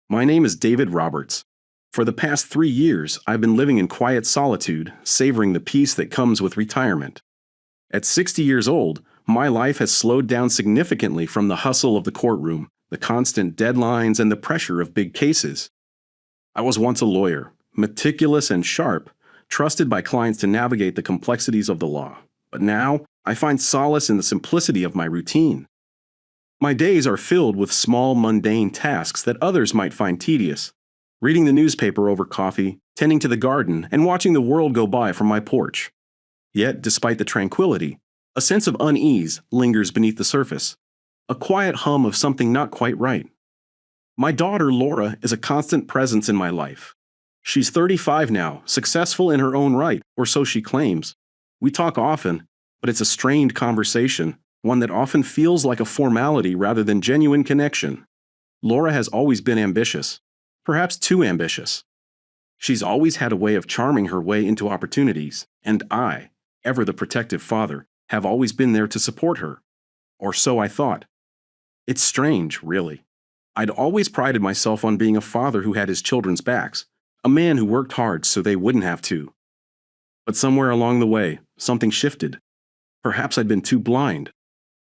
My name is David Roberts. For the past 3 years, I've been living in quiet solitude, savoring the peace that comes with retirement. At 60 years old, my life has slowed down significantly from the hustle of the courtroom, the constant deadlines, and the pressure of big cases. I was once a lawyer, meticulous and sharp, trusted by clients to navigate the complexities of the law. But now, I find solace in the simplicity of my routine. My days are filled with small, mundane tasks that others might find tedious. Reading the newspaper over coffee, tending to the garden, and watching the world go by from my porch. Yet, despite the tranquility, a sense of unease lingers beneath the surface. A quiet hum of something not quite right. My daughter, Laura, is a constant presence in my life. She's 35 now, successful in her own right, or so she claims. We talk often, but it's a strained conversation, one that often feels like a formality rather than genuine connection. Laura has always been ambitious, perhaps too ambitious. She's always had a way of charming her way into opportunities, and I, ever the protective father, have always been there to support her. Or so I thought. It's strange, really. I'd always prided myself on being a father who had his children's backs, a man who worked hard so they wouldn't have to. But somewhere along the way, something shifted. Perhaps I'd been too blind,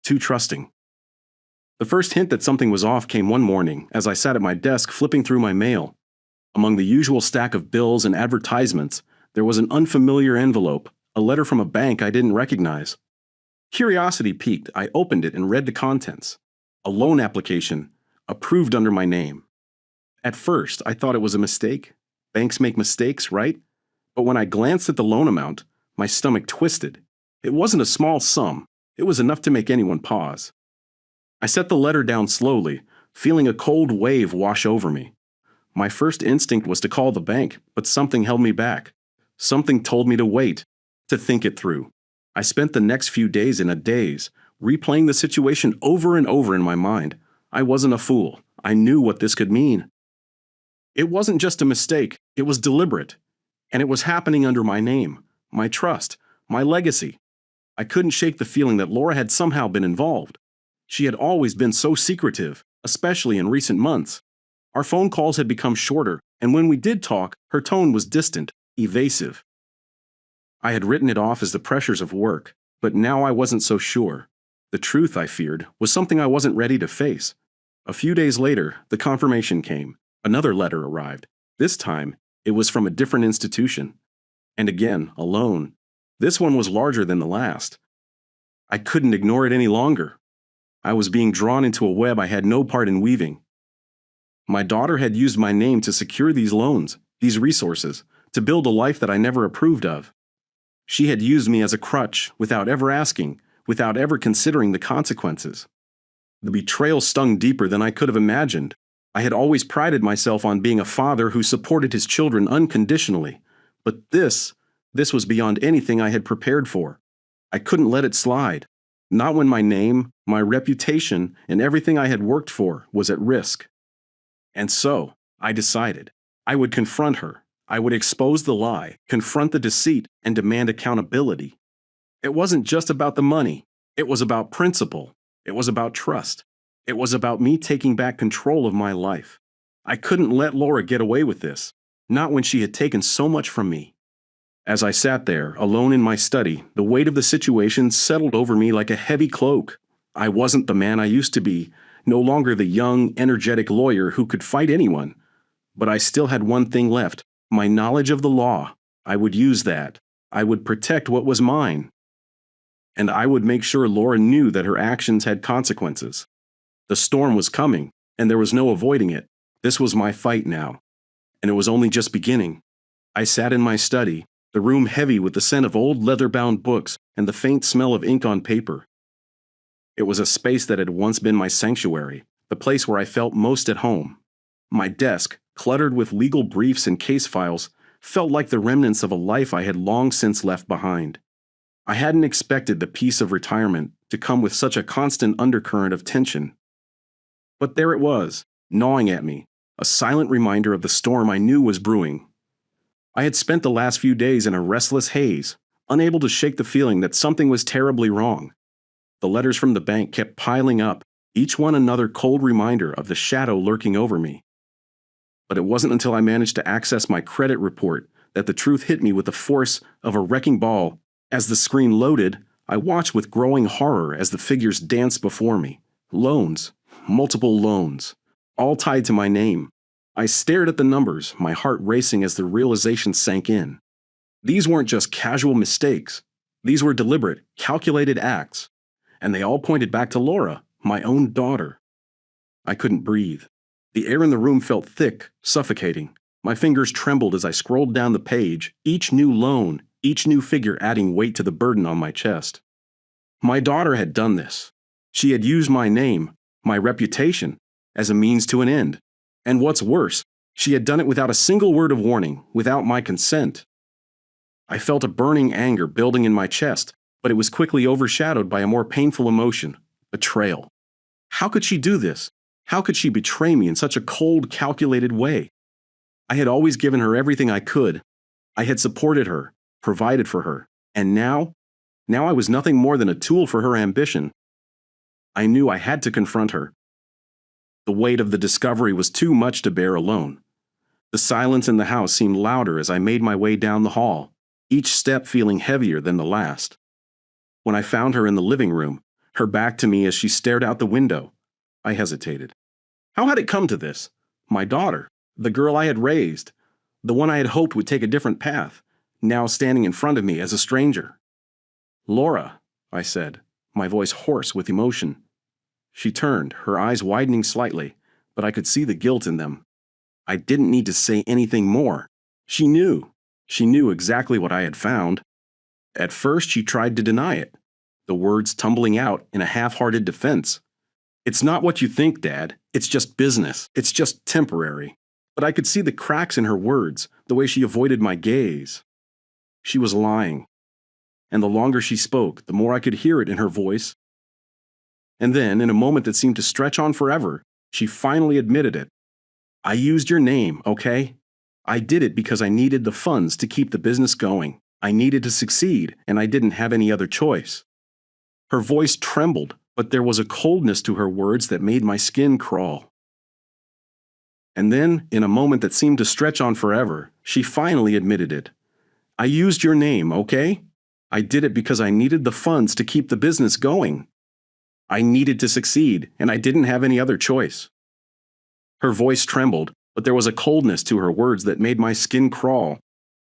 too trusting. The first hint that something was off came one morning as I sat at my desk flipping through my mail. Among the usual stack of bills and advertisements, there was an unfamiliar envelope, a letter from a bank I didn't recognize. Curiosity piqued, I opened it and read the contents. A loan application, approved under my name. At first, I thought it was a mistake. Banks make mistakes, right? But when I glanced at the loan amount, my stomach twisted. It wasn't a small sum. It was enough to make anyone pause. I set the letter down slowly, feeling a cold wave wash over me. My first instinct was to call the bank, but something held me back. Something told me to wait, to think it through. I spent the next few days in a daze, replaying the situation over and over in my mind. I wasn't a fool. I knew what this could mean. It wasn't just a mistake. It was deliberate. And it was happening under my name, my trust, my legacy. I couldn't shake the feeling that Laura had somehow been involved. She had always been so secretive, especially in recent months. Our phone calls had become shorter, and when we did talk, her tone was distant, evasive. I had written it off as the pressures of work, but now I wasn't so sure. The truth, I feared, was something I wasn't ready to face. A few days later, the confirmation came. Another letter arrived. This time, it was from a different institution. And again, a loan. This one was larger than the last. I couldn't ignore it any longer. I was being drawn into a web I had no part in weaving. My daughter had used my name to secure these loans, these resources, to build a life that I never approved of. She had used me as a crutch without ever asking, without ever considering the consequences. The betrayal stung deeper than I could have imagined. I had always prided myself on being a father who supported his children unconditionally. But this was beyond anything I had prepared for. I couldn't let it slide. Not when my name, my reputation, and everything I had worked for was at risk. And so, I decided. I would confront her. I would expose the lie, confront the deceit, and demand accountability. It wasn't just about the money. It was about principle. It was about trust. It was about me taking back control of my life. I couldn't let Laura get away with this, not when she had taken so much from me. As I sat there, alone in my study, the weight of the situation settled over me like a heavy cloak. I wasn't the man I used to be, no longer the young, energetic lawyer who could fight anyone. But I still had one thing left, my knowledge of the law. I would use that. I would protect what was mine. And I would make sure Laura knew that her actions had consequences. The storm was coming, and there was no avoiding it. This was my fight now. And it was only just beginning. I sat in my study, the room heavy with the scent of old leather-bound books and the faint smell of ink on paper. It was a space that had once been my sanctuary, the place where I felt most at home. My desk, cluttered with legal briefs and case files, felt like the remnants of a life I had long since left behind. I hadn't expected the peace of retirement to come with such a constant undercurrent of tension. But there it was, gnawing at me, a silent reminder of the storm I knew was brewing. I had spent the last few days in a restless haze, unable to shake the feeling that something was terribly wrong. The letters from the bank kept piling up, each one another cold reminder of the shadow lurking over me. But it wasn't until I managed to access my credit report that the truth hit me with the force of a wrecking ball. As the screen loaded, I watched with growing horror as the figures danced before me. Loans, multiple loans, all tied to my name. I stared at the numbers, my heart racing as the realization sank in. These weren't just casual mistakes. These were deliberate, calculated acts. And they all pointed back to Laura, my own daughter. I couldn't breathe. The air in the room felt thick, suffocating. My fingers trembled as I scrolled down the page, each new loan, each new figure adding weight to the burden on my chest. My daughter had done this. She had used my name, my reputation, as a means to an end. And what's worse, she had done it without a single word of warning, without my consent. I felt a burning anger building in my chest, but it was quickly overshadowed by a more painful emotion: betrayal. How could she do this? How could she betray me in such a cold, calculated way? I had always given her everything I could. I had supported her, provided for her, and now I was nothing more than a tool for her ambition. I knew I had to confront her. The weight of the discovery was too much to bear alone. The silence in the house seemed louder as I made my way down the hall, each step feeling heavier than the last. When I found her in the living room, her back to me as she stared out the window, I hesitated. How had it come to this? My daughter, the girl I had raised, the one I had hoped would take a different path, now standing in front of me as a stranger. "Laura," I said, my voice hoarse with emotion. She turned, her eyes widening slightly, but I could see the guilt in them. I didn't need to say anything more. She knew. She knew exactly what I had found. At first, she tried to deny it, the words tumbling out in a half-hearted defense. "It's not what you think, Dad. It's just business. It's just temporary." But I could see the cracks in her words, the way she avoided my gaze. She was lying. And the longer she spoke, the more I could hear it in her voice. And then, in a moment that seemed to stretch on forever, she finally admitted it. "I used your name, okay? I did it because I needed the funds to keep the business going. I needed to succeed, and I didn't have any other choice." Her voice trembled, but there was a coldness to her words that made my skin crawl. And then, in a moment that seemed to stretch on forever, she finally admitted it. "I used your name, okay? I did it because I needed the funds to keep the business going. I needed to succeed, and I didn't have any other choice." Her voice trembled, but there was a coldness to her words that made my skin crawl.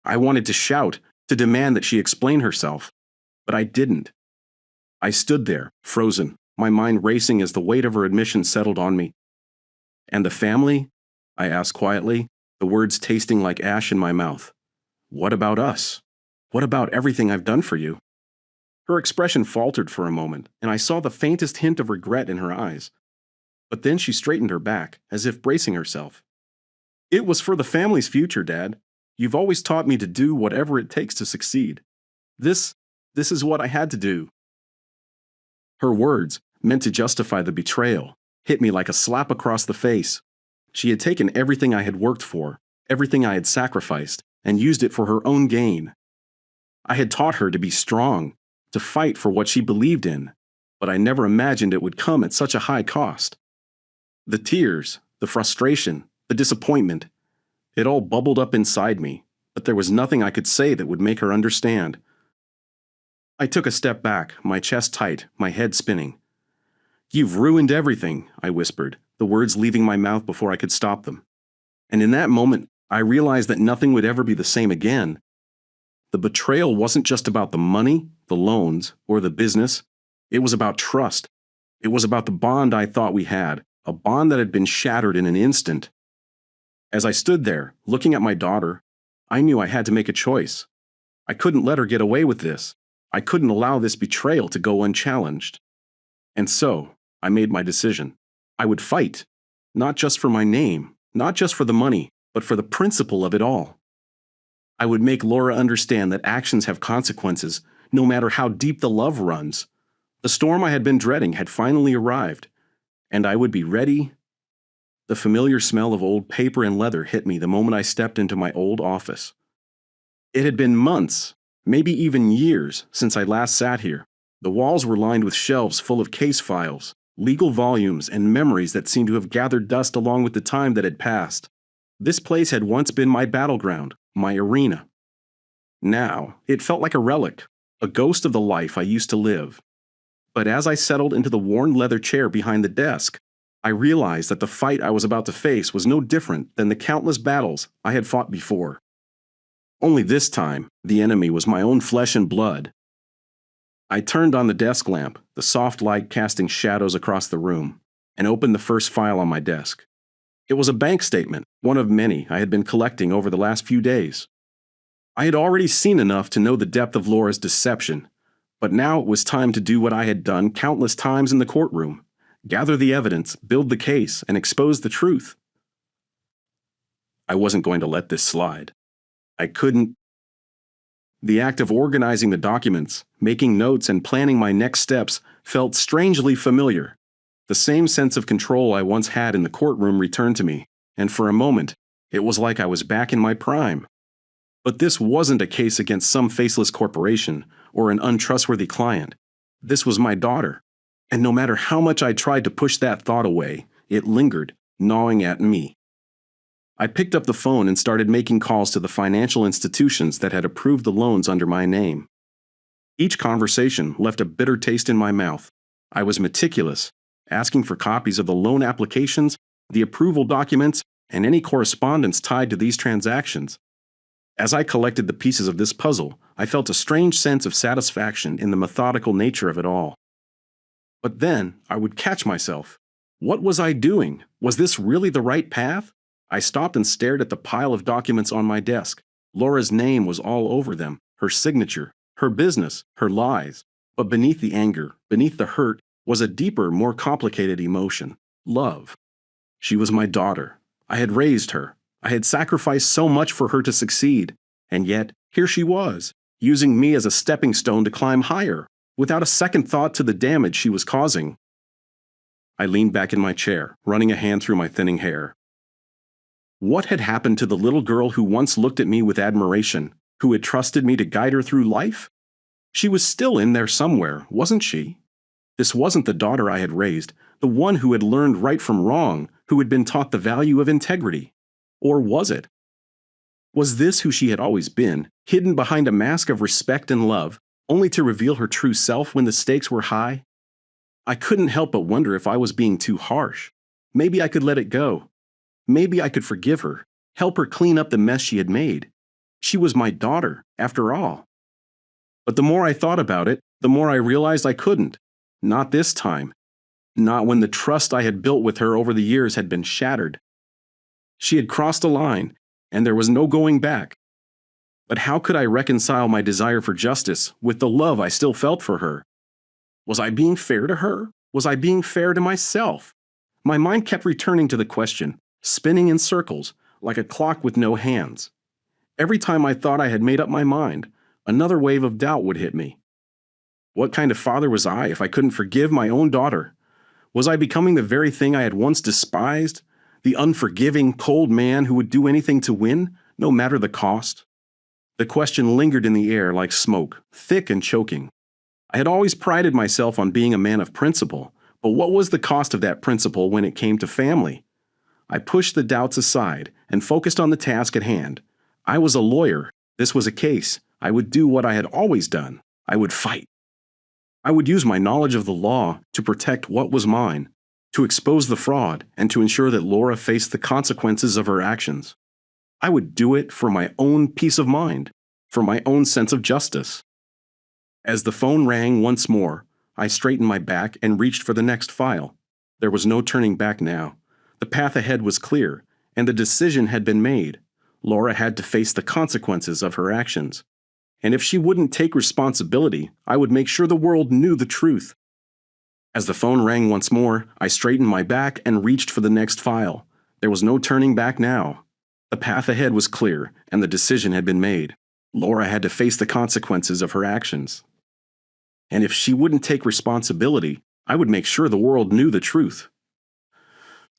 I wanted to shout, to demand that she explain herself, but I didn't. I stood there, frozen, my mind racing as the weight of her admission settled on me. "And the family?" I asked quietly, the words tasting like ash in my mouth. "What about us? What about everything I've done for you?" Her expression faltered for a moment, and I saw the faintest hint of regret in her eyes. But then she straightened her back, as if bracing herself. "It was for the family's future, Dad. You've always taught me to do whatever it takes to succeed. This is what I had to do." Her words, meant to justify the betrayal, hit me like a slap across the face. She had taken everything I had worked for, everything I had sacrificed, and used it for her own gain. I had taught her to be strong, to fight for what she believed in, but I never imagined it would come at such a high cost. The tears, the frustration, the disappointment, it all bubbled up inside me, but there was nothing I could say that would make her understand. I took a step back, my chest tight, my head spinning. "You've ruined everything," I whispered, the words leaving my mouth before I could stop them. And in that moment, I realized that nothing would ever be the same again. The betrayal wasn't just about the money, the loans, or the business. It was about trust. It was about the bond I thought we had, a bond that had been shattered in an instant. As I stood there, looking at my daughter, I knew I had to make a choice. I couldn't let her get away with this. I couldn't allow this betrayal to go unchallenged. And so, I made my decision. I would fight, not just for my name, not just for the money, but for the principle of it all. I would make Laura understand that actions have consequences, no matter how deep the love runs. The storm I had been dreading had finally arrived, and I would be ready. The familiar smell of old paper and leather hit me the moment I stepped into my old office. It had been months, maybe even years, since I last sat here. The walls were lined with shelves full of case files, legal volumes, and memories that seemed to have gathered dust along with the time that had passed. This place had once been my battleground, my arena. Now, it felt like a relic, a ghost of the life I used to live. But as I settled into the worn leather chair behind the desk, I realized that the fight I was about to face was no different than the countless battles I had fought before. Only this time, the enemy was my own flesh and blood. I turned on the desk lamp, the soft light casting shadows across the room, and opened the first file on my desk. It was a bank statement, one of many I had been collecting over the last few days. I had already seen enough to know the depth of Laura's deception, but now it was time to do what I had done countless times in the courtroom: gather the evidence, build the case, and expose the truth. I wasn't going to let this slide. I couldn't. The act of organizing the documents, making notes, and planning my next steps felt strangely familiar. The same sense of control I once had in the courtroom returned to me, and for a moment, it was like I was back in my prime. But this wasn't a case against some faceless corporation or an untrustworthy client. This was my daughter, and no matter how much I tried to push that thought away, it lingered, gnawing at me. I picked up the phone and started making calls to the financial institutions that had approved the loans under my name. Each conversation left a bitter taste in my mouth. I was meticulous, asking for copies of the loan applications, the approval documents, and any correspondence tied to these transactions. As I collected the pieces of this puzzle, I felt a strange sense of satisfaction in the methodical nature of it all. But then I would catch myself. What was I doing? Was this really the right path? I stopped and stared at the pile of documents on my desk. Laura's name was all over them, her signature, her business, her lies. But beneath the anger, beneath the hurt, was a deeper, more complicated emotion: love. She was my daughter. I had raised her. I had sacrificed so much for her to succeed. And yet, here she was, using me as a stepping stone to climb higher, without a second thought to the damage she was causing. I leaned back in my chair, running a hand through my thinning hair. What had happened to the little girl who once looked at me with admiration, who had trusted me to guide her through life? She was still in there somewhere, wasn't she? This wasn't the daughter I had raised, the one who had learned right from wrong, who had been taught the value of integrity. Or was it? Was this who she had always been, hidden behind a mask of respect and love, only to reveal her true self when the stakes were high? I couldn't help but wonder if I was being too harsh. Maybe I could let it go. Maybe I could forgive her, help her clean up the mess she had made. She was my daughter, after all. But the more I thought about it, the more I realized I couldn't. Not this time. Not when the trust I had built with her over the years had been shattered. She had crossed a line, and there was no going back. But how could I reconcile my desire for justice with the love I still felt for her? Was I being fair to her? Was I being fair to myself? My mind kept returning to the question, spinning in circles, like a clock with no hands. Every time I thought I had made up my mind, another wave of doubt would hit me. What kind of father was I if I couldn't forgive my own daughter? Was I becoming the very thing I had once despised? The unforgiving, cold man who would do anything to win, no matter the cost? The question lingered in the air like smoke, thick and choking. I had always prided myself on being a man of principle, but what was the cost of that principle when it came to family? I pushed the doubts aside and focused on the task at hand. I was a lawyer. This was a case. I would do what I had always done. I would fight. I would use my knowledge of the law to protect what was mine, to expose the fraud, and to ensure that Laura faced the consequences of her actions. I would do it for my own peace of mind, for my own sense of justice. As the phone rang once more, I straightened my back and reached for the next file. There was no turning back now. The path ahead was clear, and the decision had been made. Laura had to face the consequences of her actions. And if she wouldn't take responsibility, I would make sure the world knew the truth. As the phone rang once more, I straightened my back and reached for the next file. There was no turning back now. The path ahead was clear, and the decision had been made. Laura had to face the consequences of her actions. And if she wouldn't take responsibility, I would make sure the world knew the truth.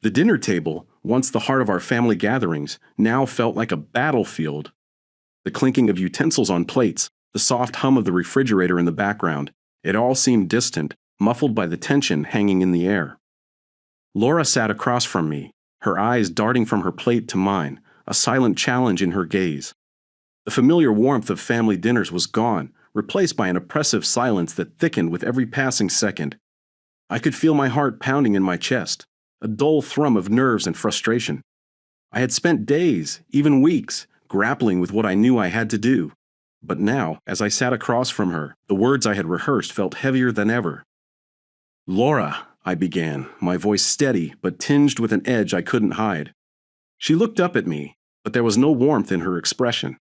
The dinner table, once the heart of our family gatherings, now felt like a battlefield. The clinking of utensils on plates, the soft hum of the refrigerator in the background, it all seemed distant, muffled by the tension hanging in the air. Laura sat across from me, her eyes darting from her plate to mine, a silent challenge in her gaze. The familiar warmth of family dinners was gone, replaced by an oppressive silence that thickened with every passing second. I could feel my heart pounding in my chest, a dull thrum of nerves and frustration. I had spent days, even weeks, grappling with what I knew I had to do. But now, as I sat across from her, the words I had rehearsed felt heavier than ever. "Laura," I began, my voice steady but tinged with an edge I couldn't hide. She looked up at me, but there was no warmth in her expression.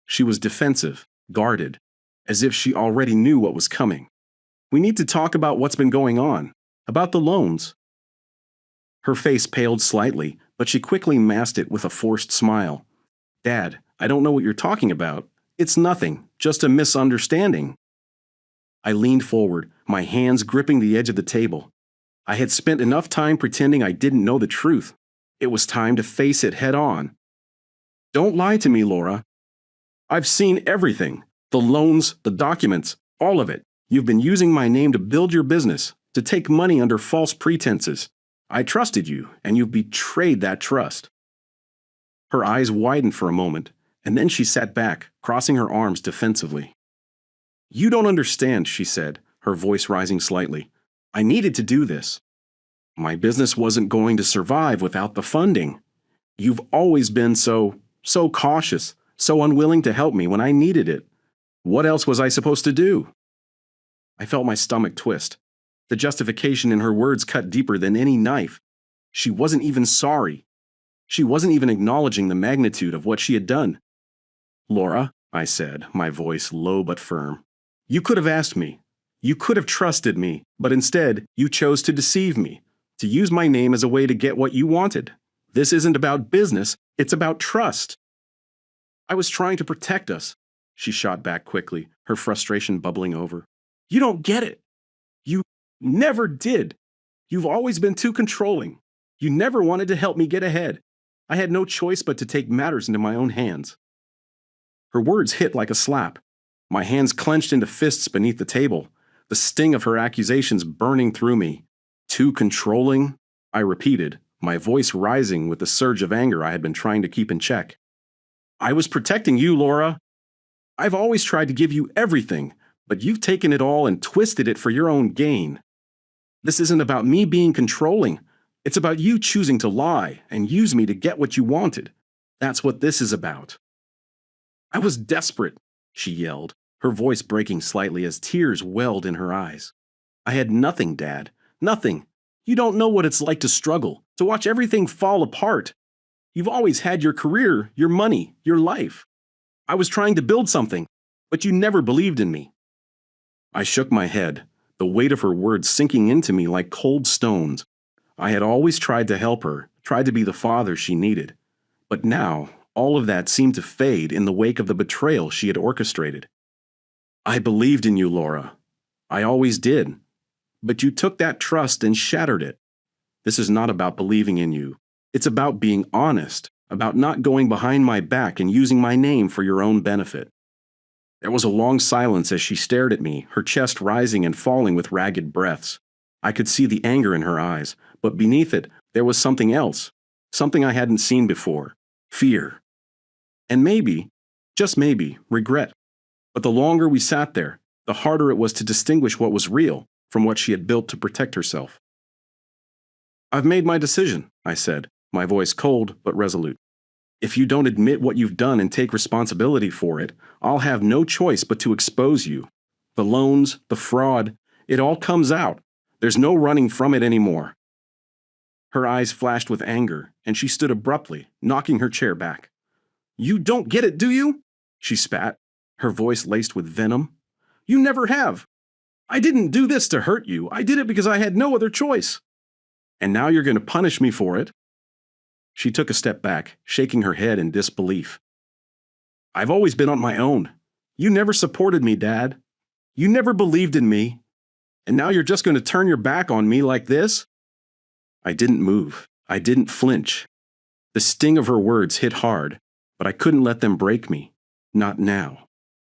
She was defensive, guarded, as if she already knew what was coming. "We need to talk about what's been going on, about the loans." Her face paled slightly, but she quickly masked it with a forced smile. "Dad, I don't know what you're talking about. It's nothing, just a misunderstanding." I leaned forward, my hands gripping the edge of the table. I had spent enough time pretending I didn't know the truth. It was time to face it head on. "Don't lie to me, Laura. I've seen everything. The loans, the documents, all of it. You've been using my name to build your business, to take money under false pretenses. I trusted you, and you've betrayed that trust." Her eyes widened for a moment, and then she sat back, crossing her arms defensively. "You don't understand," she said, her voice rising slightly. "I needed to do this. My business wasn't going to survive without the funding. You've always been so cautious, so unwilling to help me when I needed it. What else was I supposed to do?" I felt my stomach twist. The justification in her words cut deeper than any knife. She wasn't even sorry. She wasn't even acknowledging the magnitude of what she had done. "Laura," I said, my voice low but firm, "you could have asked me. You could have trusted me, but instead, you chose to deceive me, to use my name as a way to get what you wanted. This isn't about business, it's about trust." "I was trying to protect us," she shot back quickly, her frustration bubbling over. "You don't get it. You never did. You've always been too controlling. You never wanted to help me get ahead. I had no choice but to take matters into my own hands." Her words hit like a slap. My hands clenched into fists beneath the table, the sting of her accusations burning through me. "Too controlling?" I repeated, my voice rising with the surge of anger I had been trying to keep in check. "I was protecting you, Laura. I've always tried to give you everything, but you've taken it all and twisted it for your own gain. This isn't about me being controlling. It's about you choosing to lie and use me to get what you wanted. That's what this is about." "I was desperate," she yelled, her voice breaking slightly as tears welled in her eyes. "I had nothing, Dad. Nothing. You don't know what it's like to struggle, to watch everything fall apart. You've always had your career, your money, your life. I was trying to build something, but you never believed in me." I shook my head, the weight of her words sinking into me like cold stones. I had always tried to help her, tried to be the father she needed. But now, all of that seemed to fade in the wake of the betrayal she had orchestrated. "I believed in you, Laura. I always did. But you took that trust and shattered it. This is not about believing in you. It's about being honest, about not going behind my back and using my name for your own benefit." There was a long silence as she stared at me, her chest rising and falling with ragged breaths. I could see the anger in her eyes, but beneath it, there was something else, something I hadn't seen before. Fear. And maybe, just maybe, regret. But the longer we sat there, the harder it was to distinguish what was real from what she had built to protect herself. "I've made my decision," I said, my voice cold but resolute. "If you don't admit what you've done and take responsibility for it, I'll have no choice but to expose you. The loans, the fraud, it all comes out. There's no running from it anymore." Her eyes flashed with anger, and she stood abruptly, knocking her chair back. "You don't get it, do you?" she spat, her voice laced with venom. "You never have. I didn't do this to hurt you. I did it because I had no other choice. And now you're going to punish me for it?" She took a step back, shaking her head in disbelief. "I've always been on my own. You never supported me, Dad. You never believed in me. And now you're just going to turn your back on me like this?" I didn't move. I didn't flinch. The sting of her words hit hard, but I couldn't let them break me. Not now.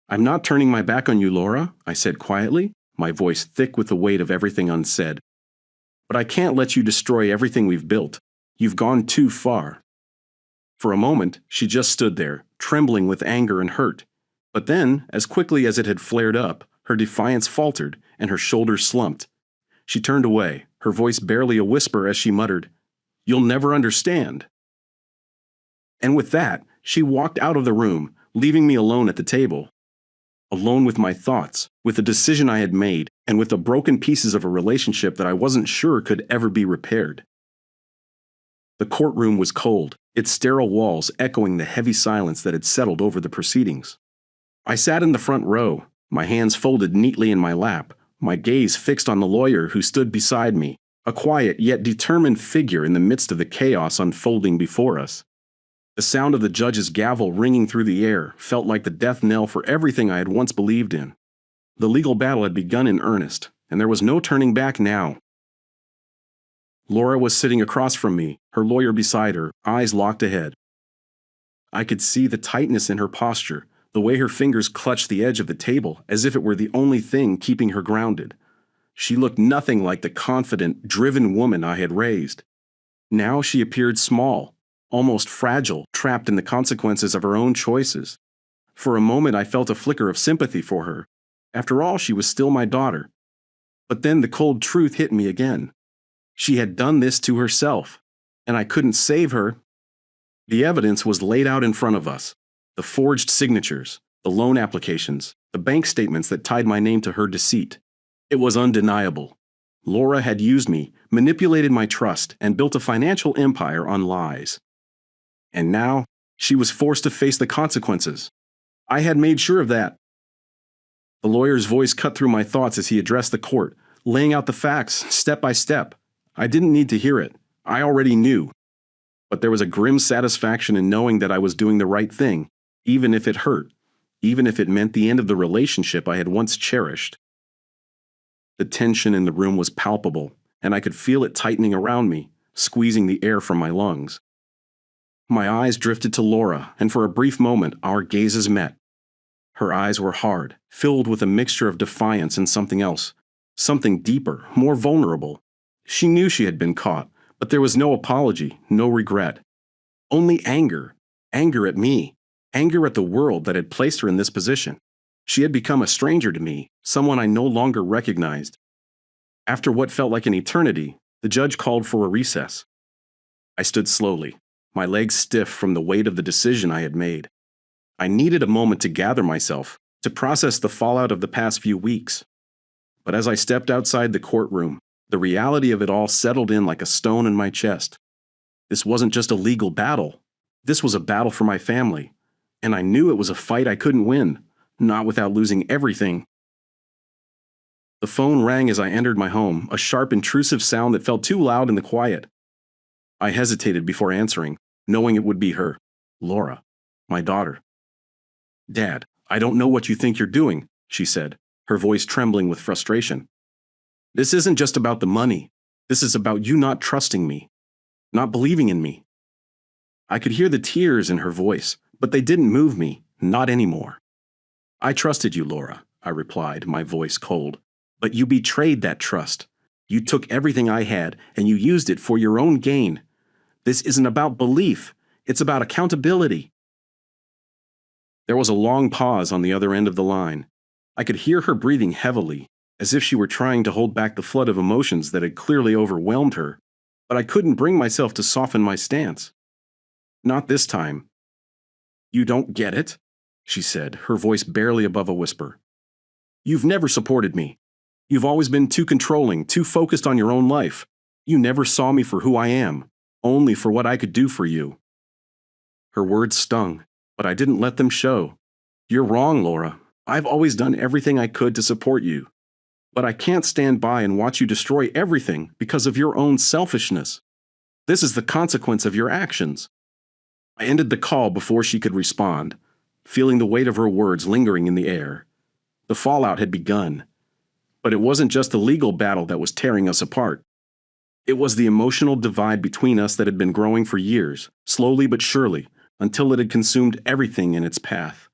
"I'm not turning my back on you, Laura," I said quietly, my voice thick with the weight of everything unsaid. "But I can't let you destroy everything we've built. You've gone too far." For a moment, she just stood there, trembling with anger and hurt. But then, as quickly as it had flared up, her defiance faltered and her shoulders slumped. She turned away, her voice barely a whisper as she muttered, "You'll never understand." And with that, she walked out of the room, leaving me alone at the table. Alone with my thoughts, with the decision I had made, and with the broken pieces of a relationship that I wasn't sure could ever be repaired. The courtroom was cold, its sterile walls echoing the heavy silence that had settled over the proceedings. I sat in the front row, my hands folded neatly in my lap, my gaze fixed on the lawyer who stood beside me, a quiet yet determined figure in the midst of the chaos unfolding before us. The sound of the judge's gavel ringing through the air felt like the death knell for everything I had once believed in. The legal battle had begun in earnest, and there was no turning back now. Laura was sitting across from me, her lawyer beside her, eyes locked ahead. I could see the tightness in her posture, the way her fingers clutched the edge of the table as if it were the only thing keeping her grounded. She looked nothing like the confident, driven woman I had raised. Now she appeared small, almost fragile, trapped in the consequences of her own choices. For a moment I felt a flicker of sympathy for her. After all, she was still my daughter. But then the cold truth hit me again. She had done this to herself, and I couldn't save her. The evidence was laid out in front of us. The forged signatures, the loan applications, the bank statements that tied my name to her deceit. It was undeniable. Laura had used me, manipulated my trust, and built a financial empire on lies. And now, she was forced to face the consequences. I had made sure of that. The lawyer's voice cut through my thoughts as he addressed the court, laying out the facts step by step. I didn't need to hear it. I already knew. But there was a grim satisfaction in knowing that I was doing the right thing, even if it hurt, even if it meant the end of the relationship I had once cherished. The tension in the room was palpable, and I could feel it tightening around me, squeezing the air from my lungs. My eyes drifted to Laura, and for a brief moment our gazes met. Her eyes were hard, filled with a mixture of defiance and something else, something deeper, more vulnerable. She knew she had been caught, but there was no apology, no regret. Only anger. Anger at me. Anger at the world that had placed her in this position. She had become a stranger to me, someone I no longer recognized. After what felt like an eternity, the judge called for a recess. I stood slowly, my legs stiff from the weight of the decision I had made. I needed a moment to gather myself, to process the fallout of the past few weeks. But as I stepped outside the courtroom, the reality of it all settled in like a stone in my chest. This wasn't just a legal battle. This was a battle for my family. And I knew it was a fight I couldn't win, not without losing everything. The phone rang as I entered my home, a sharp, intrusive sound that felt too loud in the quiet. I hesitated before answering, knowing it would be her, Laura, my daughter. "Dad, I don't know what you think you're doing," she said, her voice trembling with frustration. "This isn't just about the money. This is about you not trusting me, not believing in me." I could hear the tears in her voice, but they didn't move me, not anymore. "I trusted you, Laura," I replied, my voice cold. "But you betrayed that trust. You took everything I had, and you used it for your own gain. This isn't about belief. It's about accountability." There was a long pause on the other end of the line. I could hear her breathing heavily, as if she were trying to hold back the flood of emotions that had clearly overwhelmed her, but I couldn't bring myself to soften my stance. Not this time. "You don't get it," she said, her voice barely above a whisper. "You've never supported me. You've always been too controlling, too focused on your own life. You never saw me for who I am, only for what I could do for you." Her words stung, but I didn't let them show. "You're wrong, Laura. I've always done everything I could to support you. But I can't stand by and watch you destroy everything because of your own selfishness. This is the consequence of your actions." I ended the call before she could respond, feeling the weight of her words lingering in the air. The fallout had begun. But it wasn't just the legal battle that was tearing us apart. It was the emotional divide between us that had been growing for years, slowly but surely, until it had consumed everything in its path.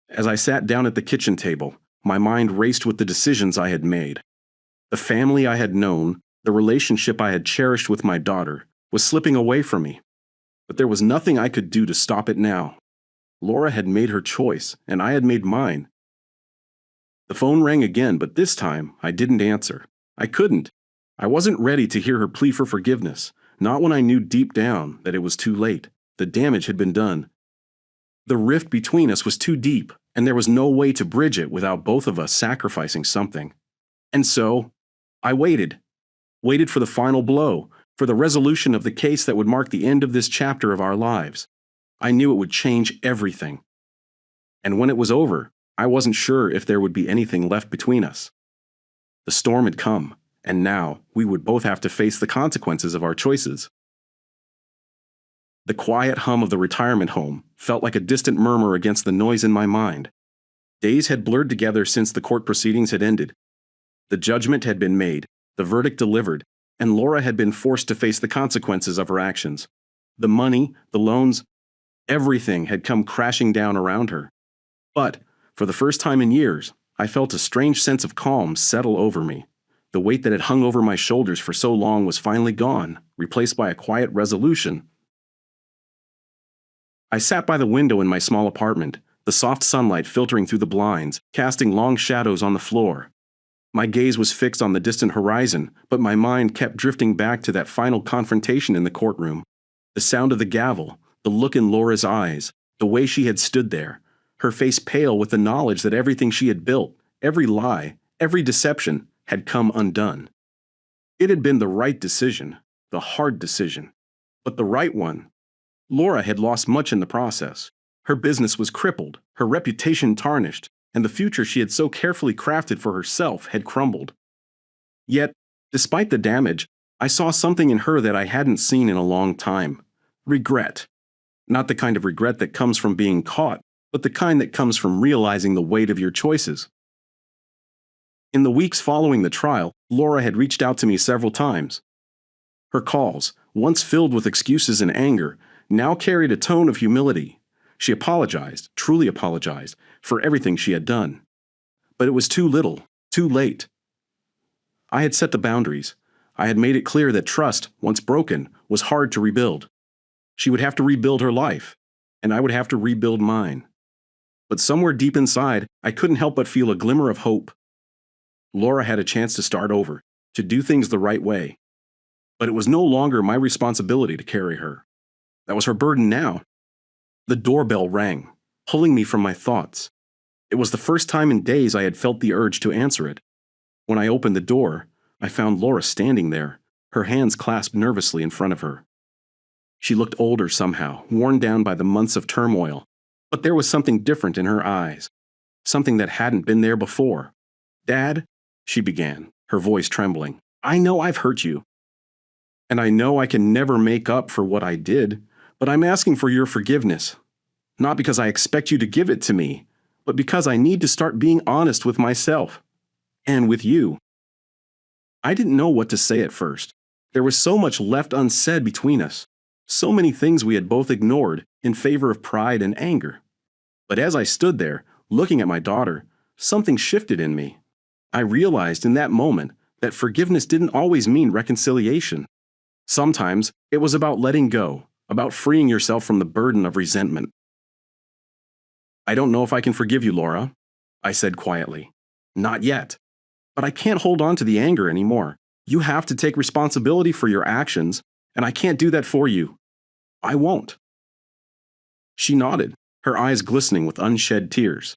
As I sat down at the kitchen table, my mind raced with the decisions I had made. The family I had known, the relationship I had cherished with my daughter, was slipping away from me. But there was nothing I could do to stop it now. Laura had made her choice, and I had made mine. The phone rang again, but this time I didn't answer. I couldn't. I wasn't ready to hear her plea for forgiveness, not when I knew deep down that it was too late. The damage had been done. The rift between us was too deep, and there was no way to bridge it without both of us sacrificing something. And so, I waited for the final blow, for the resolution of the case that would mark the end of this chapter of our lives. I knew it would change everything. And when it was over, I wasn't sure if there would be anything left between us. The storm had come, and now we would both have to face the consequences of our choices. The quiet hum of the retirement home felt like a distant murmur against the noise in my mind. Days had blurred together since the court proceedings had ended. The judgment had been made, the verdict delivered, and Laura had been forced to face the consequences of her actions. The money, the loans, everything had come crashing down around her. But, for the first time in years, I felt a strange sense of calm settle over me. The weight that had hung over my shoulders for so long was finally gone, replaced by a quiet resolution. I sat by the window in my small apartment, the soft sunlight filtering through the blinds, casting long shadows on the floor. My gaze was fixed on the distant horizon, but my mind kept drifting back to that final confrontation in the courtroom. The sound of the gavel, the look in Laura's eyes, the way she had stood there, her face pale with the knowledge that everything she had built, every lie, every deception, had come undone. It had been the right decision, the hard decision, but the right one. Laura had lost much in the process. Her business was crippled, her reputation tarnished, and the future she had so carefully crafted for herself had crumbled. Yet, despite the damage, I saw something in her that I hadn't seen in a long time. Regret. Not the kind of regret that comes from being caught, but the kind that comes from realizing the weight of your choices. In the weeks following the trial, Laura had reached out to me several times. Her calls, once filled with excuses and anger, now carried a tone of humility. She apologized, truly apologized, for everything she had done. But it was too little, too late. I had set the boundaries. I had made it clear that trust, once broken, was hard to rebuild. She would have to rebuild her life, and I would have to rebuild mine. But somewhere deep inside, I couldn't help but feel a glimmer of hope. Laura had a chance to start over, to do things the right way. But it was no longer my responsibility to carry her. That was her burden now. The doorbell rang, pulling me from my thoughts. It was the first time in days I had felt the urge to answer it. When I opened the door, I found Laura standing there, her hands clasped nervously in front of her. She looked older somehow, worn down by the months of turmoil, but there was something different in her eyes, something that hadn't been there before. "Dad," she began, her voice trembling, "I know I've hurt you. And I know I can never make up for what I did, but I'm asking for your forgiveness. Not because I expect you to give it to me, but because I need to start being honest with myself. And with you." I didn't know what to say at first. There was so much left unsaid between us, so many things we had both ignored in favor of pride and anger. But as I stood there, looking at my daughter, something shifted in me. I realized in that moment that forgiveness didn't always mean reconciliation. Sometimes it was about letting go, about freeing yourself from the burden of resentment. "I don't know if I can forgive you, Laura," I said quietly. "Not yet. But I can't hold on to the anger anymore. You have to take responsibility for your actions, and I can't do that for you. I won't." She nodded, her eyes glistening with unshed tears.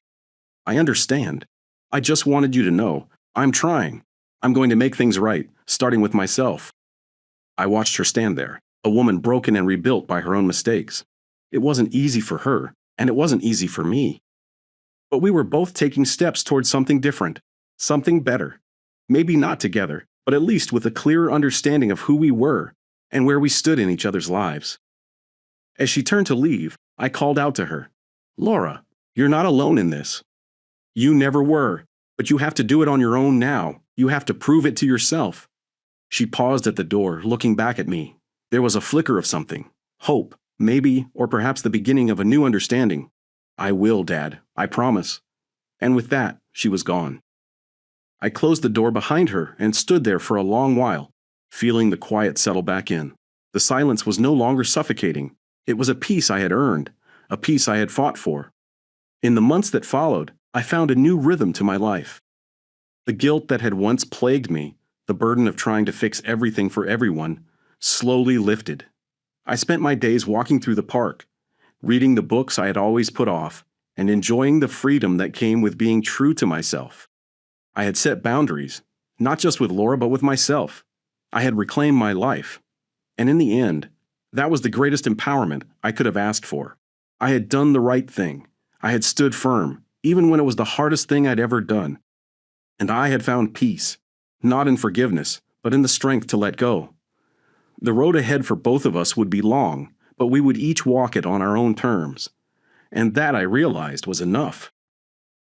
"I understand. I just wanted you to know. I'm trying. I'm going to make things right, starting with myself." I watched her stand there, a woman broken and rebuilt by her own mistakes. It wasn't easy for her, and it wasn't easy for me. But we were both taking steps towards something different, something better. Maybe not together, but at least with a clearer understanding of who we were and where we stood in each other's lives. As she turned to leave, I called out to her, "Laura, you're not alone in this. You never were, but you have to do it on your own now. You have to prove it to yourself." She paused at the door, looking back at me. There was a flicker of something. Hope, maybe, or perhaps the beginning of a new understanding. "I will, Dad. I promise." And with that, she was gone. I closed the door behind her and stood there for a long while, feeling the quiet settle back in. The silence was no longer suffocating. It was a peace I had earned, a peace I had fought for. In the months that followed, I found a new rhythm to my life. The guilt that had once plagued me, the burden of trying to fix everything for everyone, slowly lifted. I spent my days walking through the park, reading the books I had always put off, and enjoying the freedom that came with being true to myself. I had set boundaries, not just with Laura but with myself. I had reclaimed my life. And in the end, that was the greatest empowerment I could have asked for. I had done the right thing. I had stood firm, even when it was the hardest thing I'd ever done. And I had found peace, not in forgiveness, but in the strength to let go. The road ahead for both of us would be long, but we would each walk it on our own terms. And that, I realized, was enough.